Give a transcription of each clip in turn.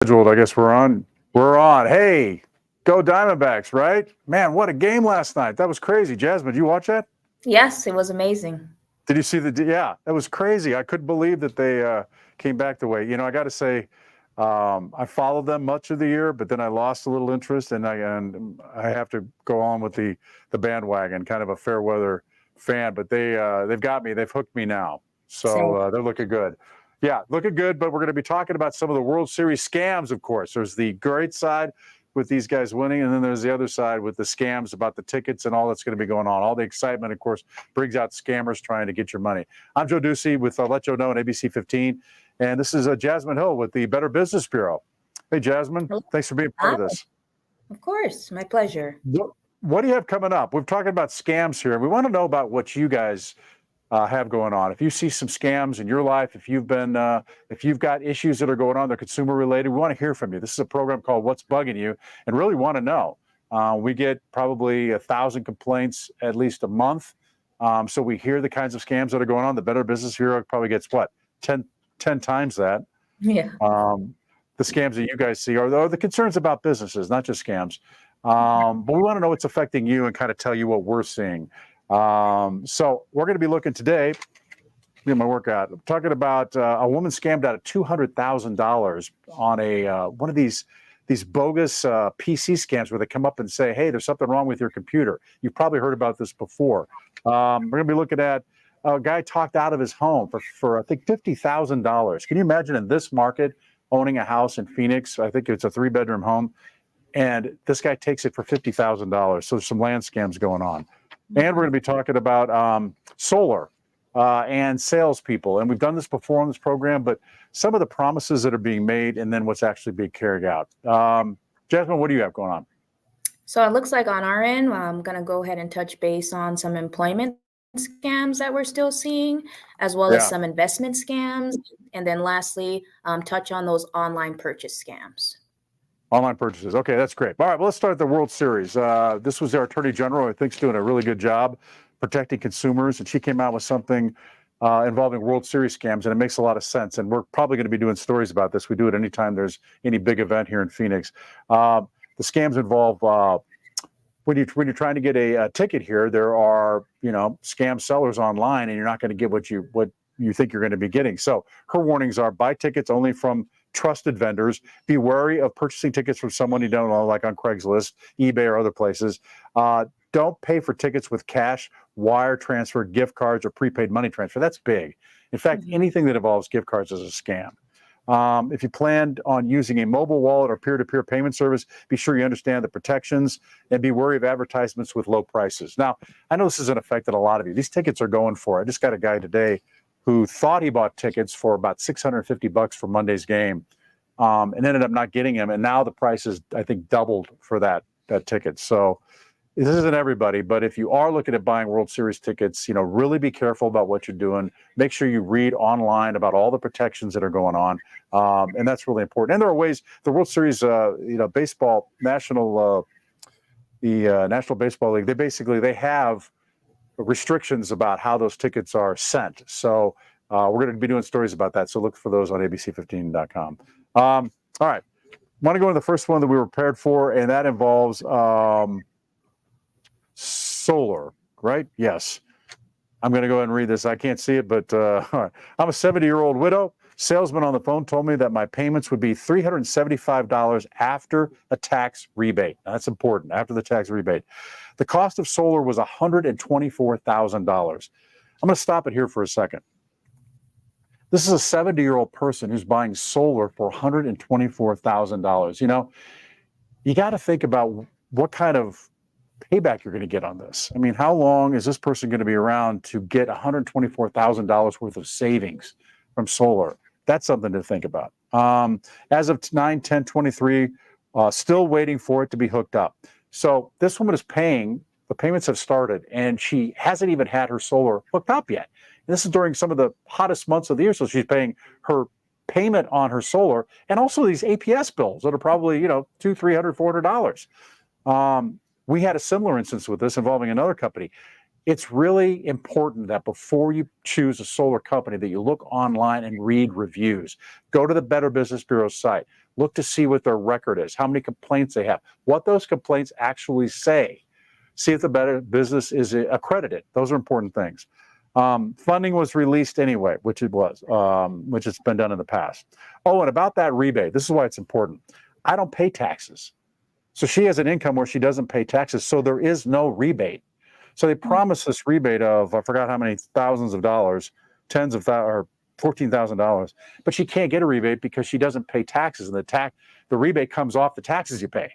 Scheduled. I guess we're on. We're on. Hey, go Diamondbacks, right? Man, what a game last night. That was crazy. Jasmine, did you watch that? Yes, it was amazing. Did you see the? Yeah, that was crazy. I couldn't believe that they came back the way. I got to say, I followed them much of the year, but then I lost a little interest, and I have to go on with the bandwagon. Kind of a fair weather fan, but they've got me. They've hooked me now. So Same. they're looking good. Yeah, looking good. But we're going to be talking about some of the World Series scams. Of course, there's the great side with these guys winning, and then there's the other side with the scams about the tickets and all that's going to be going on. All the excitement, of course, brings out scammers trying to get your money. I'm Joe Ducey with Let Joe Know on ABC15, and this is Jasmine Hill with the Better Business Bureau. Hey, Jasmine, Hello. thanks for being part Hi. of this. Of course, my pleasure. What do you have coming up? We're talking about scams here. We want to know about what you guys have going on. If you see some scams in your life, if you've got issues that are going on, they're consumer related, we want to hear from you. This is a program called What's Bugging You, and really want to know. We get probably 1,000 complaints at least a month. So we hear the kinds of scams that are going on. The Better Business Bureau probably gets what, 10 times that. Yeah. The scams that you guys see are the concerns about businesses, not just scams. But we want to know what's affecting you and kind of tell you what we're seeing. So we're going to be looking today, get my workout, talking about a woman scammed out of $200,000 on one of these bogus PC scams where they come up and say, hey, there's something wrong with your computer. You've probably heard about this before. We're going to be looking at a guy talked out of his home for I think, $50,000. Can you imagine in this market owning a house in Phoenix? I think it's a 3-bedroom home. And this guy takes it for $50,000. So there's some land scams going on. And we're going to be talking about solar and salespeople. And we've done this before on this program, but some of the promises that are being made and then what's actually being carried out. Jasmine, what do you have going on? So it looks like on our end, I'm going to go ahead and touch base on some employment scams that we're still seeing, as well as Yeah. some investment scams. And then lastly, touch on those online purchase scams. Online purchases. Okay, that's great. All right, well, let's start the World Series. This was our Attorney General, I think, is doing a really good job protecting consumers, and she came out with something involving World Series scams, and it makes a lot of sense. And we're probably going to be doing stories about this. We do it anytime there's any big event here in Phoenix. The scams involve when you're trying to get a ticket here, there are scam sellers online, and you're not going to get what you think you're going to be getting. So her warnings are: buy tickets only from trusted vendors. Be wary of purchasing tickets from someone you don't know, like on Craigslist, eBay, or other places. Don't pay for tickets with cash, wire transfer, gift cards, or prepaid money transfer. That's big. In fact, anything that involves gift cards is a scam. If you planned on using a mobile wallet or peer-to-peer payment service, be sure you understand the protections and be wary of advertisements with low prices. Now, I know this hasn't affected a lot of you. These tickets are going for. I just got a guy today who thought he bought tickets for about $650 for Monday's game, and ended up not getting them. And now the price is, I think, doubled for that ticket. So this isn't everybody, but if you are looking at buying World Series tickets, really be careful about what you're doing. Make sure you read online about all the protections that are going on, and that's really important. And there are ways. The World Series, baseball national, the National Baseball League, they have restrictions about how those tickets are sent. So we're going to be doing stories about that. So look for those on ABC15.com. All right. I want to go to the first one that we were prepared for, and that involves solar, right? Yes. I'm going to go ahead and read this. I can't see it, but I'm a 70-year-old widow. Salesman on the phone told me that my payments would be $375 after a tax rebate. Now, that's important, after the tax rebate. The cost of solar was $124,000. I'm going to stop it here for a second. This is a 70-year-old person who's buying solar for $124,000. You got to think about what kind of payback you're going to get on this. I mean, how long is this person going to be around to get $124,000 worth of savings from solar? That's something to think about. As of 9/10/23, still waiting for it to be hooked up. So this woman is paying, the payments have started, and she hasn't even had her solar hooked up yet. And this is during some of the hottest months of the year, so she's paying her payment on her solar and also these APS bills that are probably, $200, $300, $400. We had a similar instance with this involving another company. It's really important that before you choose a solar company that you look online and read reviews. Go to the Better Business Bureau site. Look to see what their record is, how many complaints they have, what those complaints actually say. See if the Better Business is accredited. Those are important things. Funding was released anyway, which it was, which has been done in the past. Oh, and about that rebate, this is why it's important. I don't pay taxes. So she has an income where she doesn't pay taxes, so there is no rebate. So they promised this rebate of, I forgot how many thousands of dollars, tens of thousands, or $14,000, but she can't get a rebate because she doesn't pay taxes, and the rebate comes off the taxes you pay.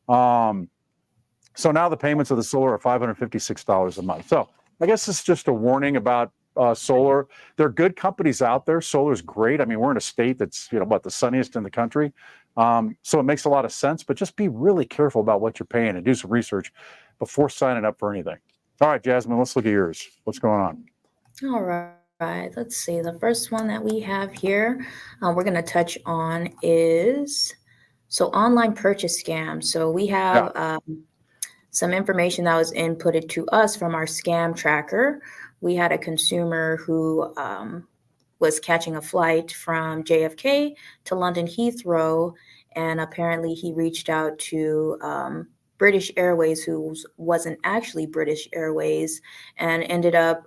So now the payments of the solar are $556 a month. So I guess this is just a warning about solar. There are good companies out there. Solar is great. I mean, we're in a state that's, the sunniest in the country. So it makes a lot of sense, but just be really careful about what you're paying and do some research before signing up for anything. All right, Jasmine, let's look at yours. What's going on? All right, let's see. The first one that we have here, we're going to touch on is online purchase scams. So we have some information that was inputted to us from our scam tracker. We had a consumer who was catching a flight from JFK to London Heathrow, and apparently he reached out to British Airways, who wasn't actually British Airways, and ended up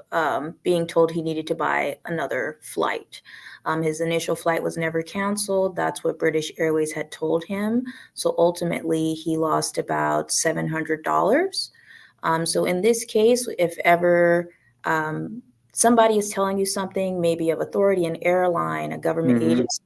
being told he needed to buy another flight. His initial flight was never canceled. That's what British Airways had told him. So ultimately, he lost about $700. So in this case, if ever somebody is telling you something, maybe of authority, an airline, a government agency,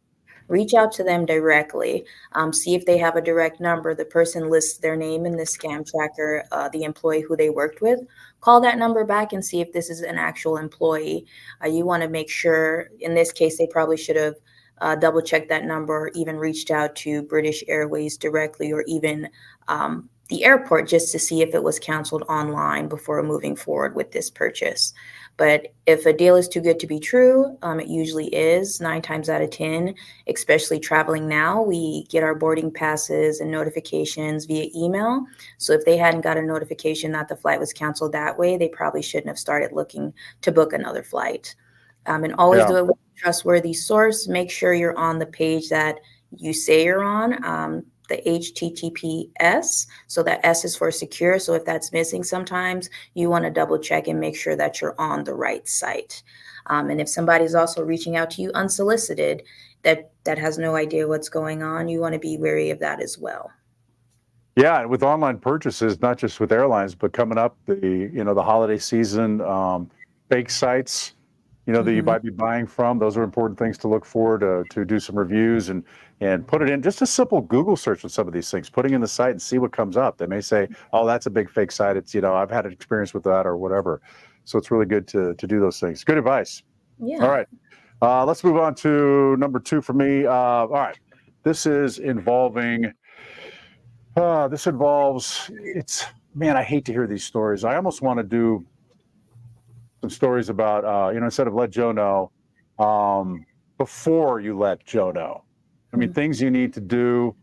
reach out to them directly. See if they have a direct number. The person lists their name in the scam tracker, the employee who they worked with. Call that number back and see if this is an actual employee. You want to make sure, in this case, they probably should have double checked that number, or even reached out to British Airways directly, or even the airport, just to see if it was canceled online before moving forward with this purchase. But if a deal is too good to be true, it usually is 9 times out of 10, especially traveling now. We get our boarding passes and notifications via email. So if they hadn't got a notification that the flight was canceled that way, they probably shouldn't have started looking to book another flight. And always do it with a trustworthy source. Make sure you're on the page that you say you're on. The HTTPS. So that S is for secure. So if that's missing sometimes, you want to double check and make sure that you're on the right site. And if somebody's also reaching out to you unsolicited, that has no idea what's going on, you want to be wary of that as well. Yeah, with online purchases, not just with airlines, but coming up the holiday season, fake sites, that you might be buying from. Those are important things to look for, to do some reviews and put it in just a simple Google search with some of these things, putting in the site and see what comes up. They may say, oh, that's a big fake site. It's, I've had an experience with that or whatever. So it's really good to do those things. Good advice. Yeah. All right. Let's move on to number 2 for me. All right. This is involving, man, I hate to hear these stories. I almost want to do some stories about, instead of let Joe know, before you let Joe know. I mean, things you need to do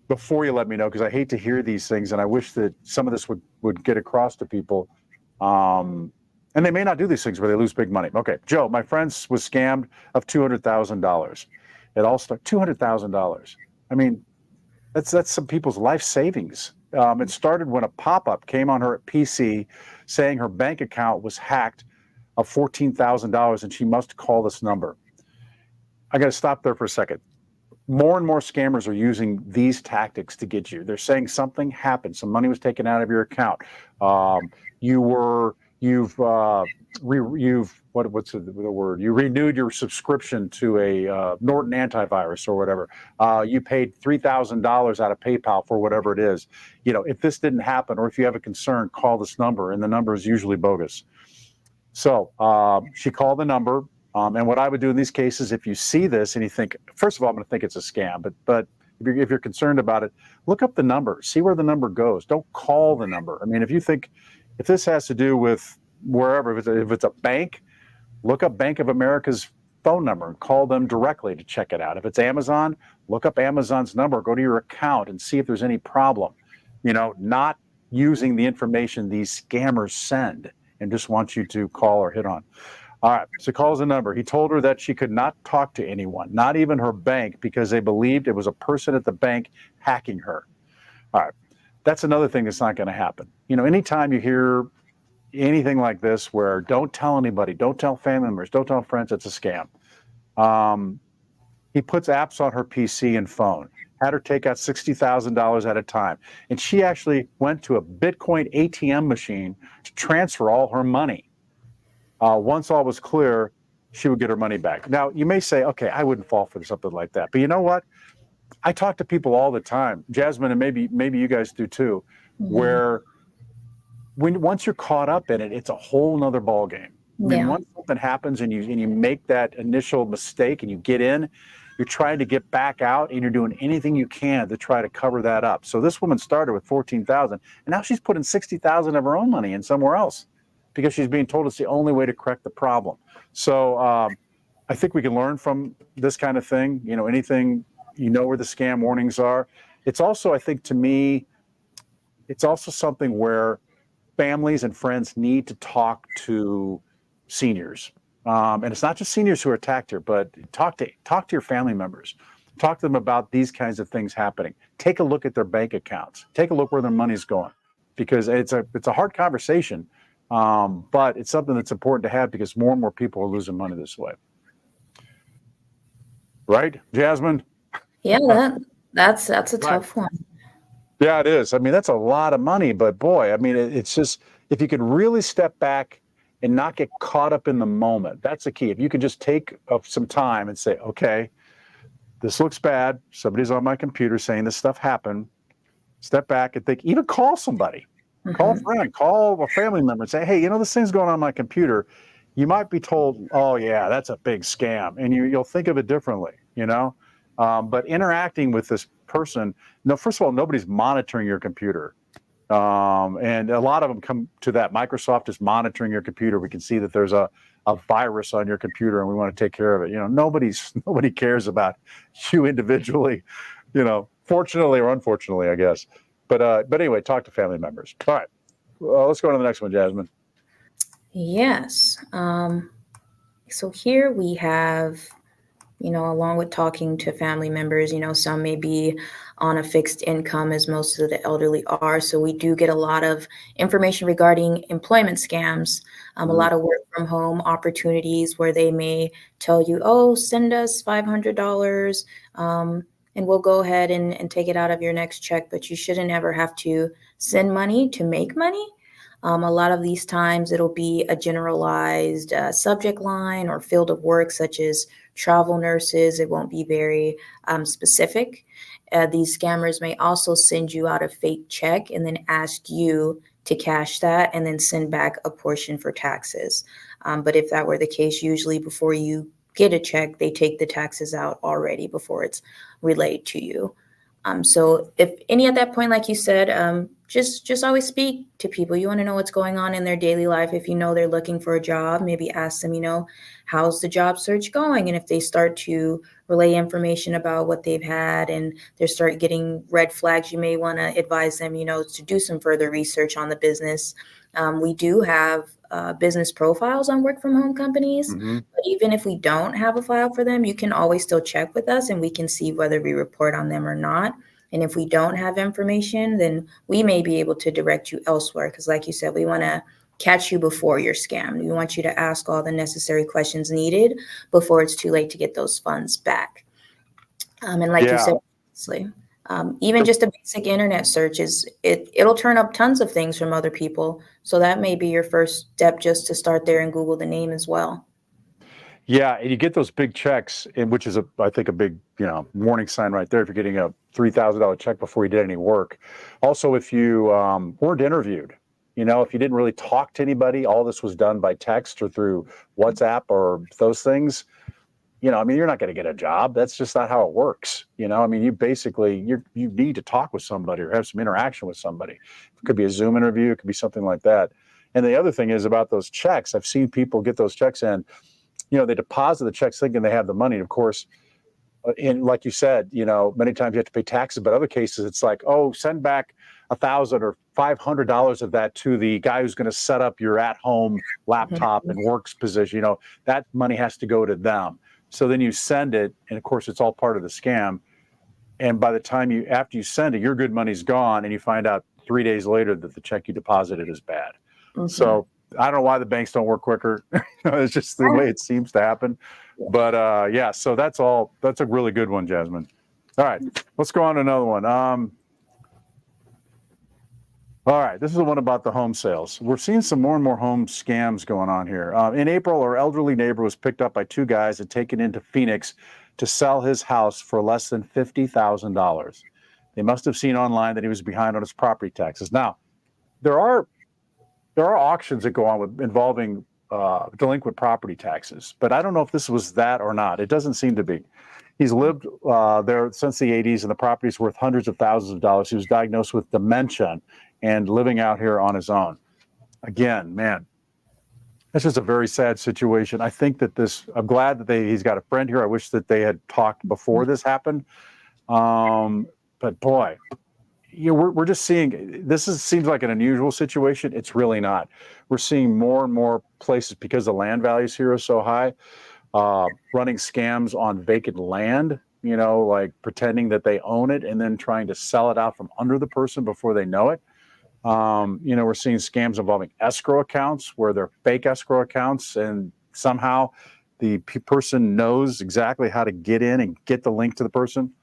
before you let me know, because I hate to hear these things, and I wish that some of this would get across to people. And they may not do these things where they lose big money. Okay, Joe, my friend was scammed of $200,000. It all started $200,000. I mean, that's some people's life savings. It started when a pop-up came on her PC saying her bank account was hacked of $14,000 and she must call this number. I got to stop there for a second. More and more scammers are using these tactics to get you. They're saying something happened. Some money was taken out of your account. You renewed your subscription to a Norton antivirus or whatever. You paid $3,000 out of PayPal for whatever it is. If this didn't happen, or if you have a concern, call this number, and the number is usually bogus. So she called the number. And what I would do in these cases, if you see this and you think, first of all, I'm going to think it's a scam, but if you're concerned about it, look up the number, see where the number goes. Don't call the number. I mean, if this has to do with wherever, if it's a bank, look up Bank of America's phone number and call them directly to check it out. If it's Amazon, look up Amazon's number, go to your account and see if there's any problem. Not using the information these scammers send and just wants you to call or hit on. All right, so calls the number. He told her that she could not talk to anyone, not even her bank, because they believed it was a person at the bank hacking her. All right, that's another thing that's not going to happen. Anytime you hear anything like this where don't tell anybody, don't tell family members, don't tell friends, it's a scam. He puts apps on her PC and phone, had her take out $60,000 at a time. And she actually went to a Bitcoin ATM machine to transfer all her money. Once all was clear, she would get her money back. Now, you may say, okay, I wouldn't fall for something like that. But you know what? I talk to people all the time, Jasmine, and maybe you guys do too, where once you're caught up in it, it's a whole nother ballgame. Once something happens and you make that initial mistake and you get in, you're trying to get back out and you're doing anything you can to try to cover that up. So this woman started with $14,000 and now she's putting $60,000 of her own money in somewhere else because she's being told it's the only way to correct the problem. So I think we can learn from this kind of thing. Anything, where the scam warnings are. It's also, I think, to me, it's also something where families and friends need to talk to seniors. And it's not just seniors who are attacked here, but talk to your family members. Talk to them about these kinds of things happening. Take a look at their bank accounts. Take a look where their money's going, because it's a hard conversation, but it's something that's important to have because more and more people are losing money this way. Right, Jasmine? Yeah, that's a tough one. Yeah, it is. That's a lot of money, but boy, it's just, if you could really step back and not get caught up in the moment, that's the key. If you could just take some time and say, okay, this looks bad. Somebody's on my computer saying this stuff happened. Step back and think, even call somebody, call a friend, call a family member and say, hey, this thing's going on my computer. You might be told, oh yeah, that's a big scam. And you'll think of it differently, but interacting with this person, first of all, nobody's monitoring your computer. And a lot of them come to that. Microsoft is monitoring your computer. We can see that there's a virus on your computer and we want to take care of it. Nobody cares about you individually, fortunately or unfortunately, I guess. But anyway, talk to family members. All right. Well, let's go to the next one, Jasmine. Yes. So here we have, along with talking to family members, some may be on a fixed income, as most of the elderly are. So we do get a lot of information regarding employment scams, a lot of work from home opportunities where they may tell you, oh, send us $500 and we'll go ahead and take it out of your next check. But you shouldn't ever have to send money to make money. A lot of these times it'll be a generalized subject line or field of work, such as travel nurses. It won't be very specific. These scammers may also send you out a fake check and then ask you to cash that and then send back a portion for taxes. But if that were the case, usually before you get a check, they take the taxes out already before it's relayed to you. So if any at that point, like you said, just always speak to people. You want to know what's going on in their daily life. If they're looking for a job, maybe ask them, how's the job search going? And if they start to relay information about what they've had and they start getting red flags, you may want to advise them, to do some further research on the business. We do have business profiles on work from home companies. But even if we don't have a file for them, you can always still check with us and we can see whether we report on them or not. And if we don't have information, then we may be able to direct you elsewhere. Because like you said, we want to catch you before you're scammed. We want you to ask all the necessary questions needed before it's too late to get those funds back. And like you said, even just a basic internet search it'll turn up tons of things from other people. So that may be your first step, just to start there and Google the name as well. Yeah, and you get those big checks, which is I think a big warning sign right there if you're getting a $3,000 check before you did any work. Also, if you weren't interviewed, if you didn't really talk to anybody, all this was done by text or through WhatsApp or those things. You're not going to get a job. That's just not how it works. You basically, you need to talk with somebody or have some interaction with somebody. It could be a Zoom interview. It could be something like that. And the other thing is about those checks. I've seen people get those checks in, they deposit the checks thinking they have the money. And of course, and like you said, many times you have to pay taxes, but other cases it's like, oh, send back $1,000 or $500 of that to the guy who's going to set up your at-home laptop and works position. That money has to go to them. So then you send it, and of course, it's all part of the scam. And by the time after you send it, your good money's gone, and you find out 3 days later that the check you deposited is bad. So I don't know why the banks don't work quicker. It's just the way it seems to happen. But yeah, so that's a really good one, Jasmine. All right, let's go on to another one. All right, this is the one about the home sales. We're seeing some more and more home scams going on here. In April, our elderly neighbor was picked up by two guys and taken into Phoenix to sell his house for less than $50,000. They must have seen online that he was behind on his property taxes. Now, there are auctions that go on involving delinquent property taxes, but I don't know if this was that or not. It doesn't seem to be. He's lived there since the 80s, and the property's worth hundreds of thousands of dollars. He was diagnosed with dementia and living out here on his own. Again, man, it's just a very sad situation. I think that I'm glad that he's got a friend here. I wish that they had talked before this happened. But boy, we're just seeing, seems like an unusual situation. It's really not. We're seeing more and more places, because the land values here are so high, running scams on vacant land, like pretending that they own it and then trying to sell it out from under the person before they know it. We're seeing scams involving escrow accounts where they're fake escrow accounts, and somehow the person knows exactly how to get in and get the link to the person.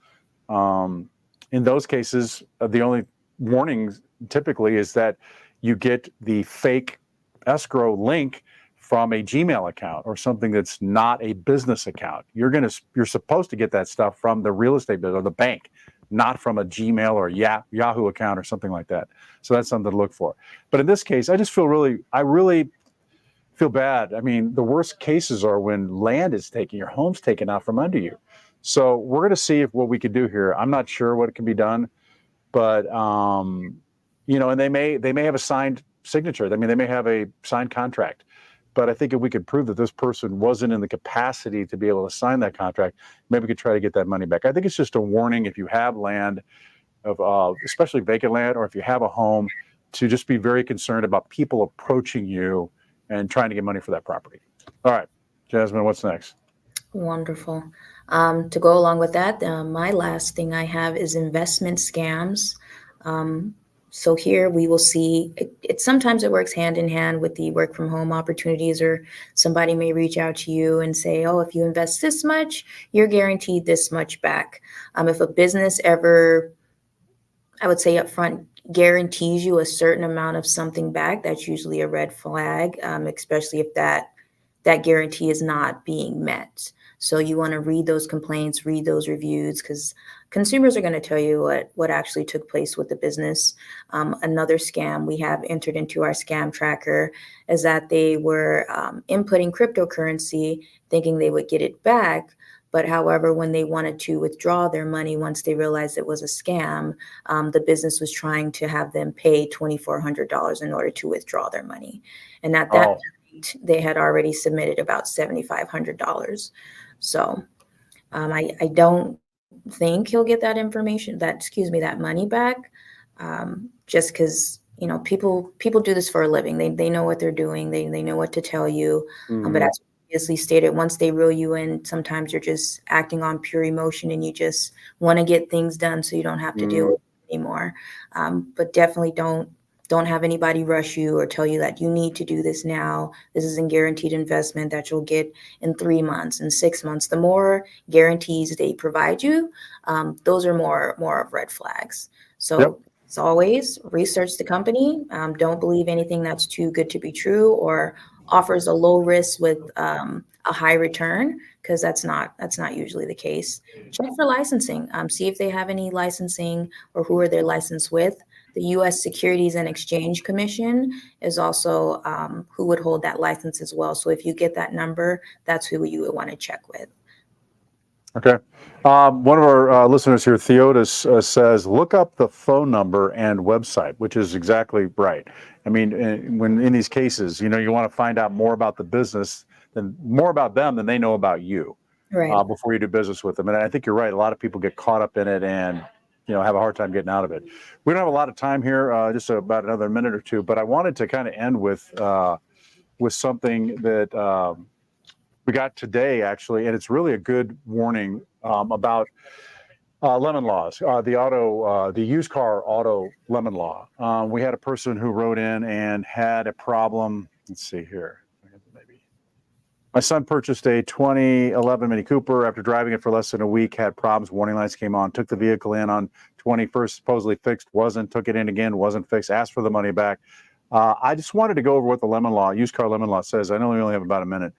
In those cases, the only warning typically is that you get the fake escrow link from a Gmail account or something that's not a business account. You're supposed to get that stuff from the real estate business or the bank, not from a Gmail or Yahoo account or something like that. So that's something to look for. But in this case, I really feel bad. I mean, the worst cases are when land is taken, your home's taken out from under you. So we're going to see what we can do here. I'm not sure what can be done, but and they may have a signed signature. I mean, they may have a signed contract. But I think if we could prove that this person wasn't in the capacity to be able to sign that contract, maybe we could try to get that money back. I think it's just a warning if you have land, especially vacant land, or if you have a home, to just be very concerned about people approaching you and trying to get money for that property. All right, Jasmine, what's next? Wonderful. To go along with that, my last thing I have is investment scams. So here we will see sometimes it works hand in hand with the work from home opportunities, or somebody may reach out to you and say, oh, if you invest this much, you're guaranteed this much back. If a business ever, I would say upfront, guarantees you a certain amount of something back, that's usually a red flag, especially if that guarantee is not being met. So you want to read those complaints, read those reviews, because consumers are going to tell you what actually took place with the business. Another scam we have entered into our scam tracker is that they were inputting cryptocurrency thinking they would get it back. But however, when they wanted to withdraw their money, once they realized it was a scam, the business was trying to have them pay $2,400 in order to withdraw their money. And at that point, they had already submitted about $7,500. So I don't think he'll get that that money back, just because, people do this for a living. They know what they're doing. They know what to tell you. But as previously stated, once they reel you in, sometimes you're just acting on pure emotion and you just want to get things done so you don't have to deal with it anymore. But definitely don't have anybody rush you or tell you that you need to do this now. This is a guaranteed investment that you'll get in 3 months and 6 months. The more guarantees they provide you, those are more of red flags. So as always, research the company. Don't believe anything that's too good to be true or offers a low risk with a high return, because that's not usually the case. Check for licensing. See if they have any licensing or who are they licensed with. The U.S. Securities and Exchange Commission is also who would hold that license as well. So if you get that number, that's who you would want to check with. Okay. One of our listeners here, Theodis, says, look up the phone number and website, which is exactly right. I mean, when in these cases, you want to find out more about the business, more about them than they know about you, Right. before you do business with them. And I think you're right. A lot of people get caught up in it and have a hard time getting out of it. We don't have a lot of time here, just about another minute or two, but I wanted to kind of end with something that we got today, actually, and it's really a good warning about lemon laws, the used car auto lemon law. We had a person who wrote in and had a problem. Let's see here. Maybe my son purchased a 2011 Mini Cooper. After driving it for less than a week, had problems. Warning lights came on. Took the vehicle in on 21st, supposedly fixed. Wasn't. Took it in again. Wasn't fixed. Asked for the money back. I just wanted to go over what the lemon law, used car lemon law, says. I know we only have about a minute.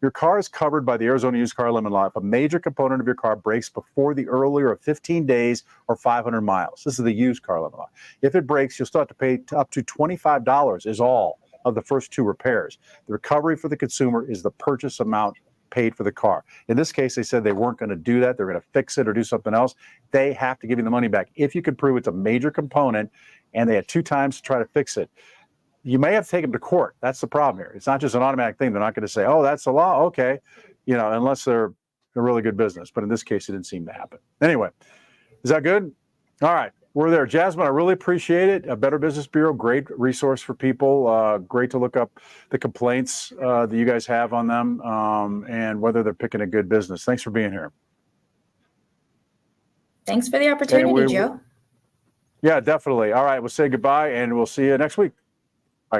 Your car is covered by the Arizona used car lemon law if a major component of your car breaks before the earlier of 15 days or 500 miles. This is the used car lemon law. If it breaks, you'll start to pay up to $25 is all of the first two repairs. The recovery for the consumer is the purchase amount paid for the car. In this case, they said they weren't going to do that. They're going to fix it or do something else. They have to give you the money back if you could prove it's a major component, and they had 2 times to try to fix it. You may have to take them to court. That's the problem here. It's not just an automatic thing. They're not going to say, oh, that's the law. Okay. Unless they're a really good business. But in this case, it didn't seem to happen. Anyway, is that good? All right. We're there. Jasmine, I really appreciate it. A Better Business Bureau, great resource for people. Great to look up the complaints that you guys have on them and whether they're picking a good business. Thanks for being here. Thanks for the opportunity, Joe. Yeah, definitely. All right. We'll say goodbye and we'll see you next week.